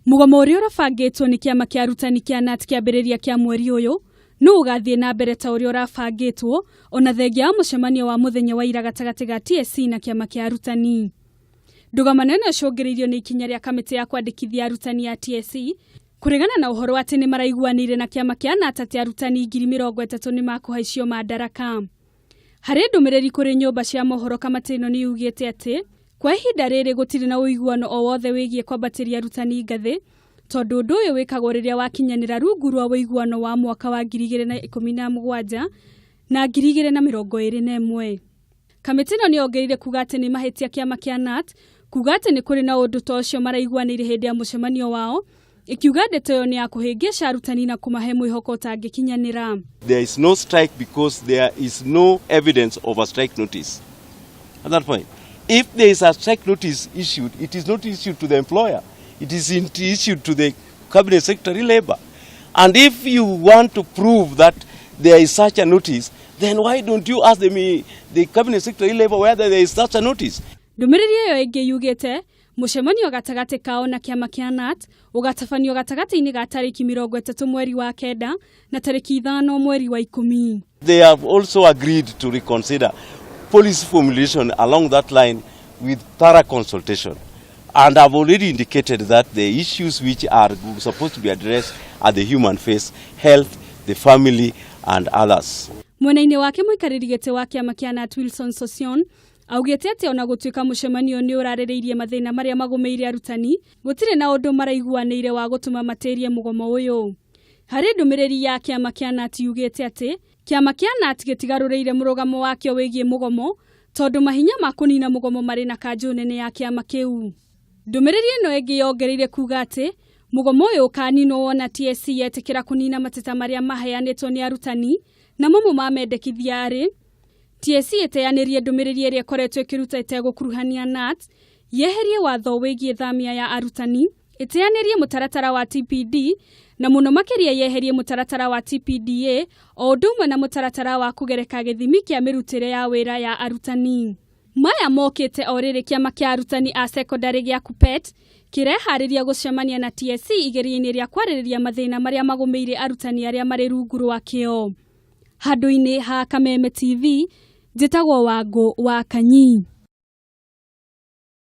Mugomo uria urabangitwo ni kiama kia arutani KNUT kiambiriria kia mweri uyu no ugathii nambere ta uria urabangitwo ona thengia wa mucemanio wa muthenya wa ira gatagati ga TSC na kiama kia arutani. Ndugama nene icungiriirio ni ikinya ria kamiti ya kwandikithia arutani ya TSC kuregana na uhoro ati niiraiguaniire na kiama kia KNUT ati arutani 30,000 nimakuhaicio madaraka. Hari ndumiriri kuri nyumba cia mohoro kamati ino ni yugite ati kwa ihinda riri gutiri na uiguano o wothe wigie kwambatiria arutani ngathi tondu undu uyu wikagwo riria wakinyanira rungu rwa uiguano wa mwaka wa 2017 na 2021. Kamiti ino ni yongereire kuuga ati ni mahitia kiama kia KNUT kuuga ati ni kuri na undu ta ucio maraiguanire hindi ya mucemanio wao ikiuga ndeto yo ni ya kuhingisha arutani na kumahe mwihoko utangikinyanira. There is no strike because there is no evidence of a strike notice. At that point, if there is a strike notice issued, it is not issued to the employer. It is issued to the Cabinet Secretary Labour. And if you want to prove that there is such a notice, then why don't you ask the Cabinet Secretary Labour whether there is such a notice? Ndumiriri iyo ingi yugite mucemanio gatagati kao na kiama kia KNUT ugatafanio gatagati-ini ga tariki 30 mweri wa kenda na tariki 5 mweri wa 10. They have also agreed to reconsider policy formulation along that line with thorough consultation, and have already indicated that the issues which are supposed to be addressed are the human face, health, the family and others. Mwena-ini wake muikariri giti wa kiama kia KNUT Wilson Sossion augite ati ona gutuika mucemanio ni uraririirie mathina maria magumeire arutani gutire na undu maraiguaniire wa gutuma materie mugomo uyu. Hari ndumiriri ya kiama kia KNUT yugite ati kiama kia KNUT gitigarureire murugamo wakio wigie mugomo tondu mahinya ma kunina mugomo mari na kanju nene ya kiama kiu. Ndumiriri ino ingi yongereire kuuga ati mugomo uyu ukaninwo wona TSC yetikira kunina mateta maria maheanitwo ni arutani na momo mamendekithia ari TSC iteanirie ndumiriri iria koretwo ikiruta itegukuruhania KNUT yeherie watho wigie thamia ya arutani, iteanirie mutaratara wa TPD na muno makiria yeherie mutaratara wa TPDA o ndumwe na mutaratara wa kugereka githimi kia mirutire ya wira ya arutani. Maya mokite o riri kiama kia arutani a secondary gia KUPPET kirehariria gucemania na TSC igeria-ini ria kwaririria mathina maria magumeire arutani aria mari rungu rwakio. Handu-ini ha Kameme TV, njitagwo Wangu wa Kanyi.